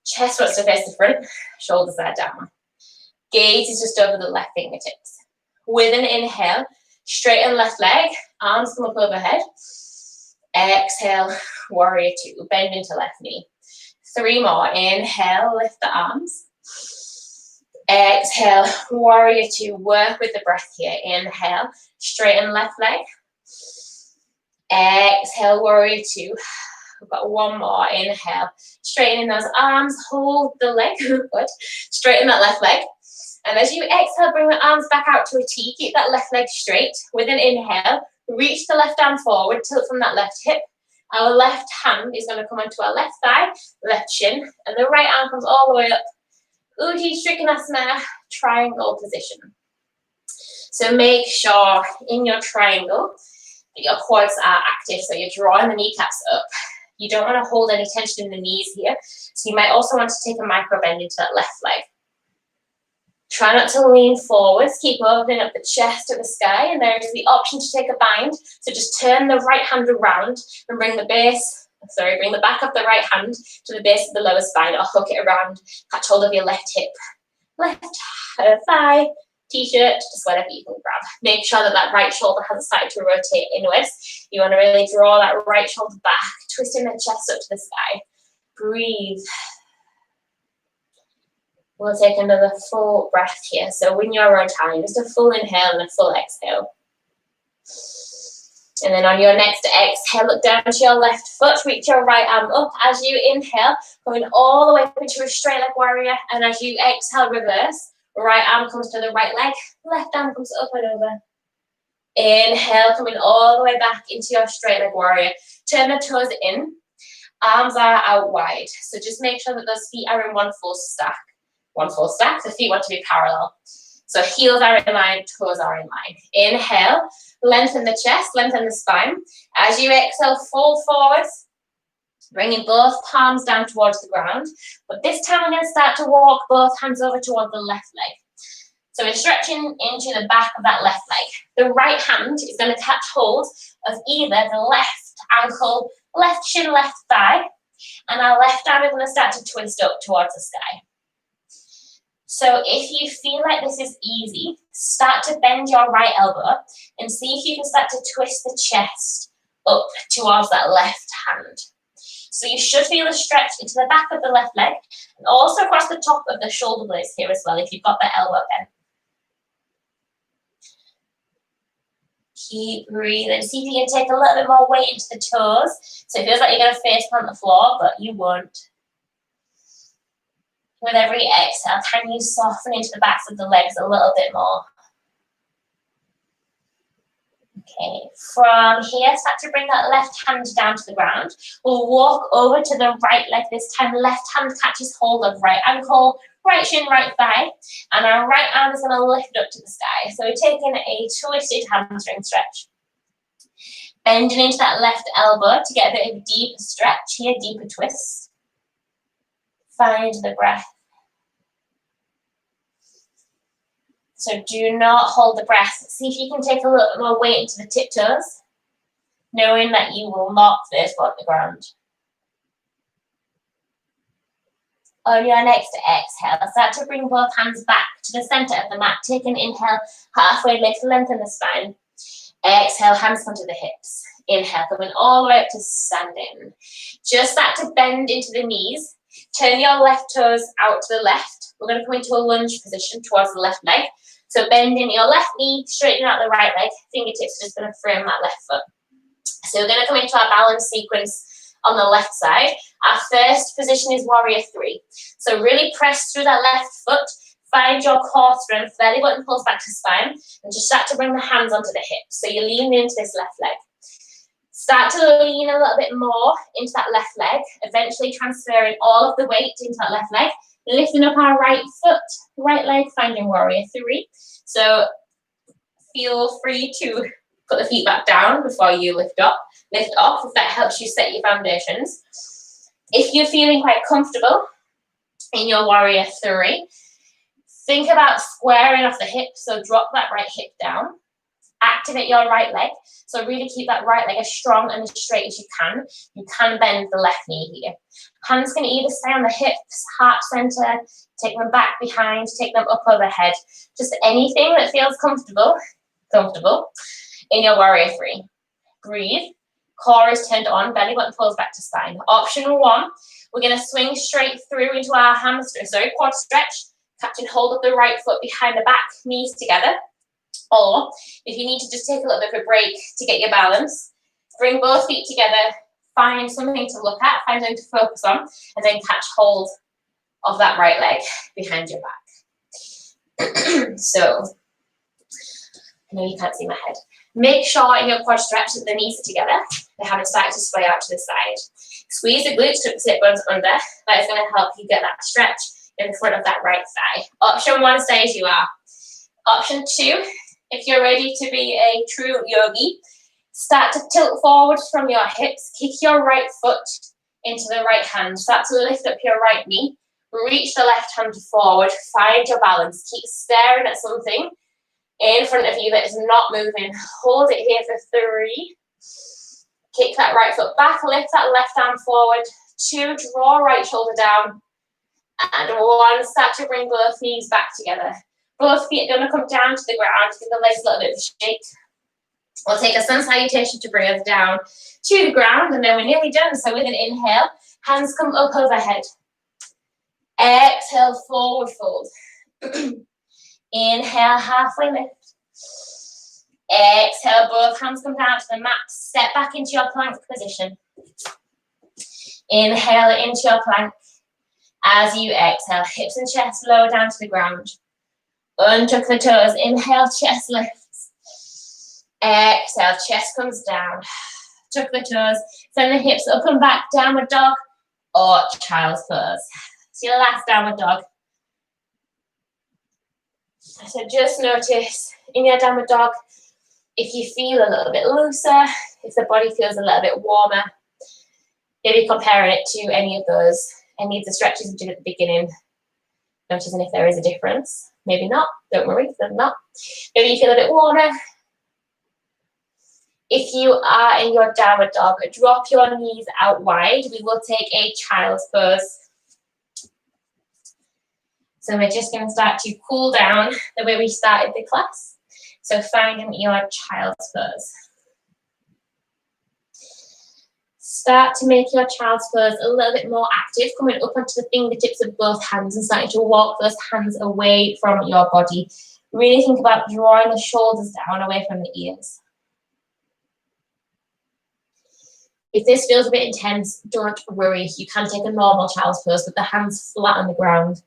Chest wants to face the front. Shoulders are down. Gaze is just over the left fingertips. With an inhale, straighten left leg. Arms come up overhead. Exhale, warrior two. Bend into left knee. 3 more. Inhale, lift the arms. Exhale, warrior two. Work with the breath here. Inhale, straighten left leg. Exhale, warrior two. We've got 1 more. Inhale, straighten those arms. Hold the leg. Good. Straighten that left leg. And as you exhale, bring the arms back out to a T. Keep that left leg straight. With an inhale, reach the left arm forward. Tilt from that left hip. Our left hand is going to come onto our left thigh, left shin, and the right arm comes all the way up. Ujjayi Trikonasana, triangle position. So make sure in your triangle that your quads are active, so you're drawing the kneecaps up. You don't want to hold any tension in the knees here, so you might also want to take a micro bend into that left leg. Try not to lean forwards, keep opening up the chest to the sky, and there is the option to take a bind. So just turn the right hand around and bring the back of the right hand to the base of the lower spine, or hook it around, catch hold of your left hip, left thigh, t-shirt, just whatever you can grab. Make sure that that right shoulder hasn't started to rotate inwards. You want to really draw that right shoulder back, twisting the chest up to the sky. Breathe. We'll take another full breath here. So in your own time, just a full inhale and a full exhale. And then on your next exhale, look down to your left foot, reach your right arm up. As you inhale, going all the way up into a straight leg warrior. And as you exhale, reverse. Right arm comes to the right leg, left arm comes up and over. Inhale, coming all the way back into your straight leg warrior. Turn the toes in, arms are out wide. So just make sure that those feet are in one full stack. The feet want to be parallel. So heels are in line, toes are in line. Inhale, lengthen the chest, lengthen the spine. As you exhale, fold forwards, bringing both palms down towards the ground. But this time we're going to start to walk both hands over towards the left leg. So we're stretching into the back of that left leg. The right hand is going to catch hold of either the left ankle, left shin, left thigh, and our left arm is going to start to twist up towards the sky. So if you feel like this is easy, start to bend your right elbow and see if you can start to twist the chest up towards that left hand. So you should feel a stretch into the back of the left leg and also across the top of the shoulder blades here as well if you've got the elbow bent. Keep breathing. See if you can take a little bit more weight into the toes. So it feels like you're going to face plant the floor, but you won't. With every exhale, can you soften into the backs of the legs a little bit more? Okay, from here, start to bring that left hand down to the ground. We'll walk over to the right leg this time. Left hand catches hold of right ankle, right shin, right thigh, and our right arm is going to lift up to the sky. So we're taking a twisted hamstring stretch. Bending into that left elbow to get a bit of deeper stretch here, deeper twist. Find the breath. So do not hold the breath. See if you can take a little bit more weight into the tiptoes, knowing that you will not face plant the ground. On your next exhale, start to bring both hands back to the center of the mat. Take an inhale, halfway lift, lengthen the spine. Exhale, hands come to the hips. Inhale, coming all the way up to standing. Just start to bend into the knees. Turn your left toes out to the left. We're going to come into a lunge position towards the left leg. So bend in your left knee, straighten out the right leg. Fingertips are just going to frame that left foot. So we're going to come into our balance sequence on the left side. Our first position is warrior three. So really press through that left foot. Find your core strength. Belly button pulls back to spine. And just start to bring the hands onto the hips. So you're leaning into this left leg. Start to lean a little bit more into that left leg, eventually transferring all of the weight into that left leg, lifting up our right foot, right leg, finding warrior three. So feel free to put the feet back down before you lift off if that helps you set your foundations. If you're feeling quite comfortable, In your warrior three, think about squaring off the hip. So drop that right hip down. Activate your right leg. So really keep that right leg as strong and as straight as you can. You can bend the left knee here. Hands can either stay on the hips, heart center, take them back behind, take them up overhead. Just anything that feels comfortable in your warrior three. Breathe. Core is turned on, belly button pulls back to spine. Option one, we're going to swing straight through into our hamstring, quad stretch. Catch and hold of the right foot behind the back, knees together. Or if you need to just take a little bit of a break to get your balance, bring both feet together, find something to look at, find something to focus on, and then catch hold of that right leg behind your back. So, I know you can't see my head. Make sure in your quad stretch that the knees are together. They haven't started to sway out to the side. Squeeze the glutes, tuck the sit bones under. That is going to help you get that stretch in the front of that right thigh. Option one, stay as you are. Option two, if you're ready to be a true yogi, start to tilt forward from your hips. Kick your right foot into the right hand. Start to lift up your right knee. Reach the left hand forward. Find your balance. Keep staring at something in front of you that is not moving. Hold it here for three. Kick that right foot back. Lift that left arm forward. Two, draw right shoulder down. And one, start to bring both knees back together. Both feet are going to come down to the ground. Give the legs a little bit of a shake. We'll take a sun salutation to bring us down to the ground, and then we're nearly done. So with an inhale, hands come up overhead. Exhale, forward fold. Inhale, halfway lift. Exhale, both hands come down to the mat. Step back into your plank position. Inhale into your plank. As you exhale, hips and chest lower down to the ground. Untuck the toes. Inhale, chest lifts. Exhale, chest comes down. Tuck the toes. Send the hips up and back. Downward dog or child's pose. So your last downward dog. So just notice in your downward dog, if you feel a little bit looser, if the body feels a little bit warmer, maybe comparing it to any of the stretches you did at the beginning, noticing if there is a difference. Maybe not, don't worry, if there's not. Maybe you feel a bit warmer. If you are in your downward dog, drop your knees out wide. We will take a child's pose. So we're just going to start to cool down the way we started the class. So finding your child's pose. Start to make your child's pose a little bit more active, coming up onto the fingertips of both hands and starting to walk those hands away from your body. Really think about drawing the shoulders down away from the ears. If this feels a bit intense, don't worry. You can take a normal child's pose with the hands flat on the ground.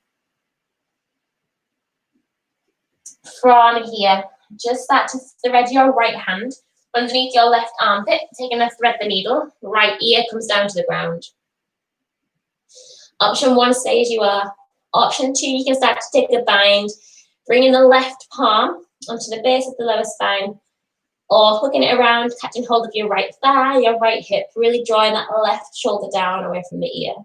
From here, just start to thread your right hand underneath your left armpit, taking a thread the needle. Right ear comes down to the ground. Option one, stay as you are. Option two, you can start to take a bind, bringing the left palm onto the base of the lower spine, or hooking it around, catching hold of your right thigh, your right hip, really drawing that left shoulder down away from the ear.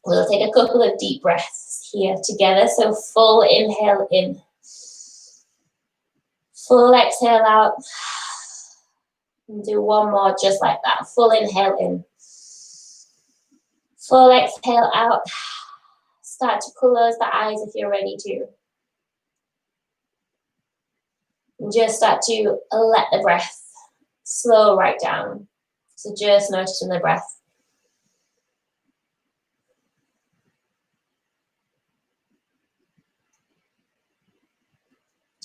We'll take a couple of deep breaths here together. So full inhale in. Full exhale out. And do one more just like that. Full inhale in. Full exhale out. Start to close the eyes if you're ready to. And just start to let the breath slow right down. So just noticing the breath.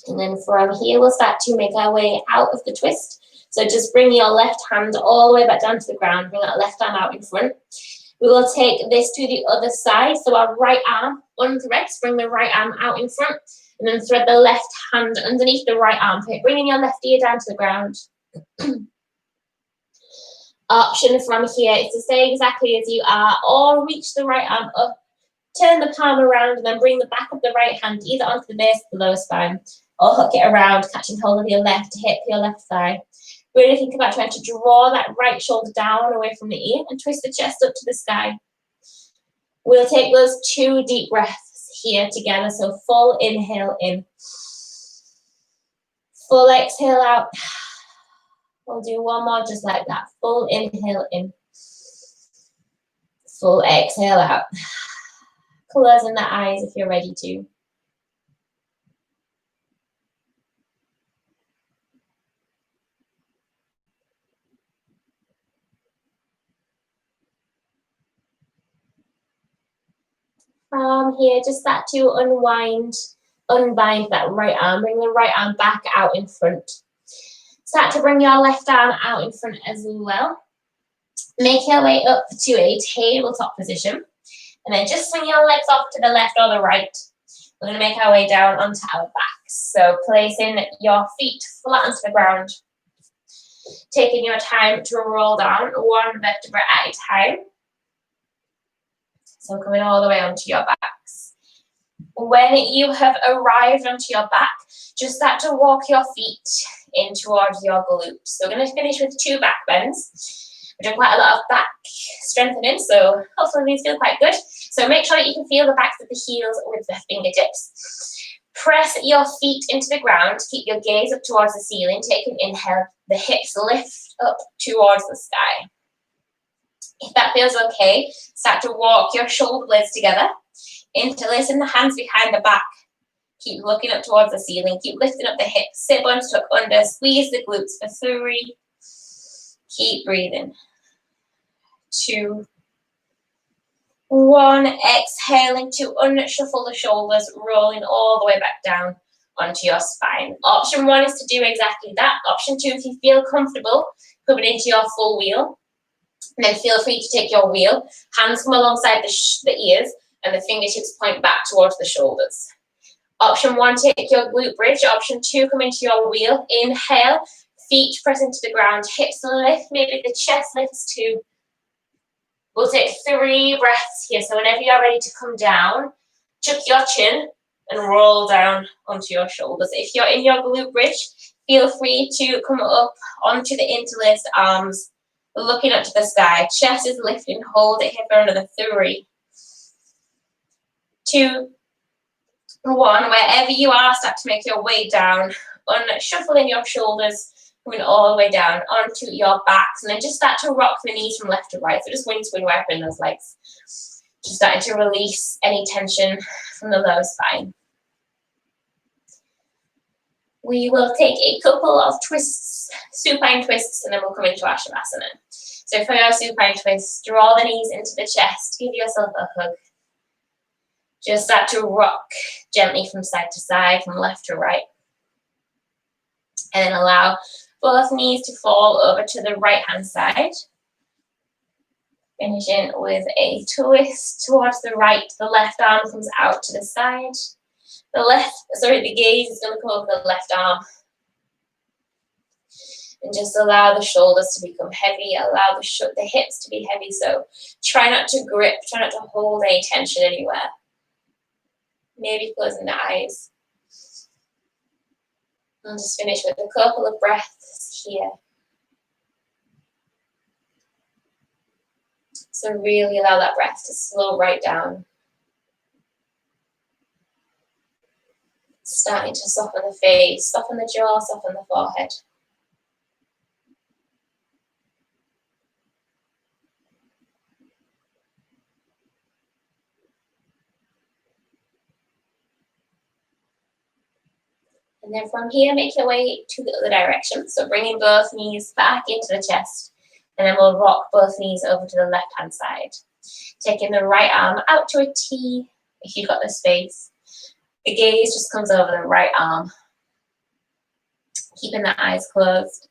And then from here, we'll start to make our way out of the twist. So just bring your left hand all the way back down to the ground. Bring that left arm out in front. We will take this to the other side. So our right arm unthreads. Bring the right arm out in front. And then thread the left hand underneath the right armpit. Bringing your left ear down to the ground. Option from here is to stay exactly as you are, or reach the right arm up. Turn the palm around and then bring the back of the right hand either onto the base of the lower spine, or hook it around, catching hold of your left hip, your left thigh. Really think about trying to draw that right shoulder down away from the ear and twist the chest up to the sky. We'll take those 2 deep breaths here together. So full inhale in, full exhale out. We'll do one more just like that. Full inhale in, full exhale out. Closing the eyes if you're ready to. From here, just start to unbind that right arm. Bring the right arm back out in front. Start to bring your left arm out in front as well. Make your way up to a tabletop position. And then just swing your legs off to the left or the right. We're going to make our way down onto our backs. So placing your feet flat onto the ground. Taking your time to roll down one vertebra at a time. So coming all the way onto your backs. When you have arrived onto your back, just start to walk your feet in towards your glutes. So we're going to finish with 2 back bends. We're doing quite a lot of back strengthening, so hopefully these feel quite good. So make sure that you can feel the backs of the heels with the fingertips. Press your feet into the ground. Keep your gaze up towards the ceiling. Take an inhale. The hips lift up towards the sky. If that feels okay, start to walk your shoulder blades together. Interlacing the hands behind the back. Keep looking up towards the ceiling. Keep lifting up the hips. Sit bones tuck under. Squeeze the glutes for 3. Keep breathing. 2. 1. Exhaling to unshuffle the shoulders, rolling all the way back down onto your spine. Option 1 is to do exactly that. Option 2, if you feel comfortable coming into your full wheel, then feel free to take your wheel. Hands come alongside the ears and the fingertips point back towards the shoulders. Option 1, take your glute bridge. Option 2, come into your wheel. Inhale, feet press into the ground, hips lift, maybe the chest lifts too. We'll take 3 breaths here. So whenever you're ready to come down, tuck your chin and roll down onto your shoulders. If you're in your glute bridge, feel free to come up onto the interlaced arms, looking up to the sky. Chest is lifting, hold it here for another 3, 2, 1. Wherever you are, start to make your way down, shuffling your shoulders, coming all the way down onto your backs, and then just start to rock the knees from left to right. So just wing swing right up in those legs. Just starting to release any tension from the lower spine. We will take a couple of twists, supine twists, and then we'll come into our Shavasana. So for your supine twist, draw the knees into the chest, give yourself a hug. Just start to rock gently from side to side, from left to right. And then allow both knees to fall over to the right hand side. Finishing with a twist towards the right. The left arm comes out to the side. The gaze is going to come over the left arm. And just allow the shoulders to become heavy. Allow the hips to be heavy. So try not to grip, try not to hold any tension anywhere. Maybe closing the eyes. And just finish with a couple of breaths here. So really allow that breath to slow right down. Starting to soften the face, soften the jaw, soften the forehead. And then from here, make your way to the other direction. So bringing both knees back into the chest. And then we'll rock both knees over to the left-hand side. Taking the right arm out to a T, if you've got the space. The gaze just comes over the right arm. Keeping the eyes closed.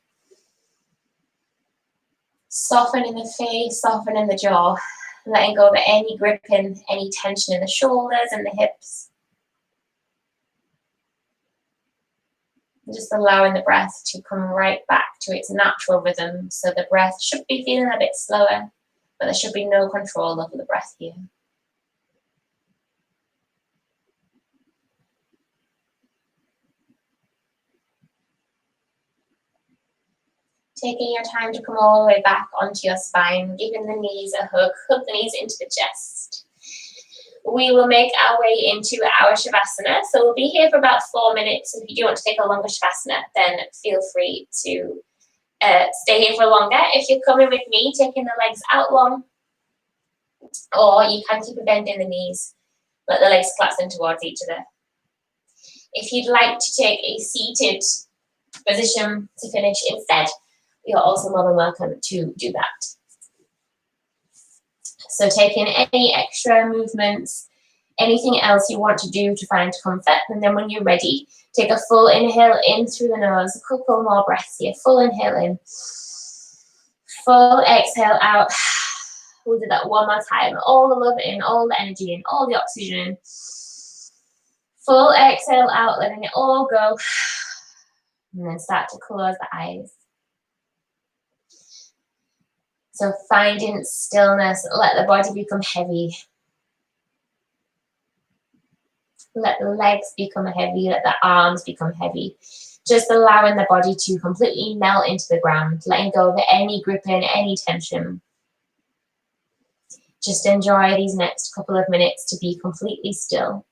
Softening the face, softening the jaw. Letting go of any gripping, any tension in the shoulders and the hips. Just allowing the breath to come right back to its natural rhythm. So the breath should be feeling a bit slower, but there should be no control over the breath here. Taking your time to come all the way back onto your spine, giving the knees a hug, hug the knees into the chest. we will make our way into our Shavasana. So we'll be here for about 4 minutes. If you do want to take a longer Shavasana, then feel free to stay here for longer. If you're coming with me, taking the legs out long, or you can keep a bend in the knees, let the legs collapse in towards each other. If you'd like to take a seated position to finish instead, you're also more than welcome to do that. So taking any extra movements, anything else you want to do to find comfort, and then when you're ready, take a full inhale in through the nose, a couple more breaths here. Full inhale in, full exhale out. We'll do that one more time. All the love in, all the energy in, all the oxygen in. Full exhale out, letting it all go. And then start to close the eyes. So finding stillness, let the body become heavy. Let the legs become heavy, let the arms become heavy. Just allowing the body to completely melt into the ground, letting go of any gripping, any tension. Just enjoy these next couple of minutes to be completely still.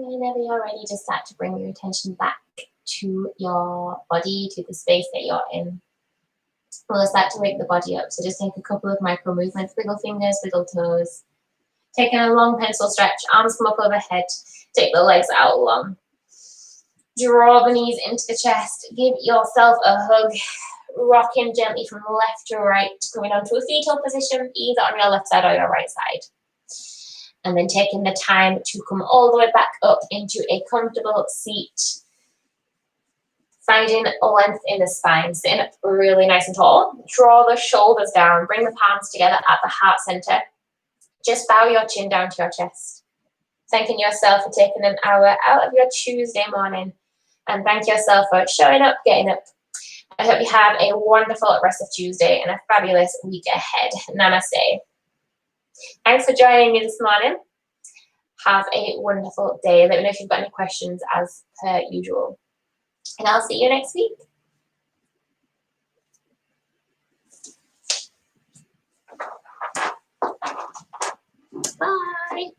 Whenever you're ready, just start to bring your attention back to your body, to the space that you're in. We'll start to wake the body up. So just take a couple of micro movements, wiggle fingers, wiggle toes. Taking a long pencil stretch, arms come up overhead. Take the legs out long. Draw the knees into the chest. Give yourself a hug. Rocking gently from left to right, coming onto a fetal position, either on your left side or your right side. And then taking the time to come all the way back up into a comfortable seat. Finding length in the spine, sitting up really nice and tall. Draw the shoulders down, bring the palms together at the heart center. Just bow your chin down to your chest. Thanking yourself for taking an hour out of your Tuesday morning. And thank yourself for showing up, getting up. I hope you have a wonderful rest of Tuesday and a fabulous week ahead. Namaste. Thanks for joining me this morning. Have a wonderful day. Let me know if you've got any questions as per usual. And I'll see you next week. Bye.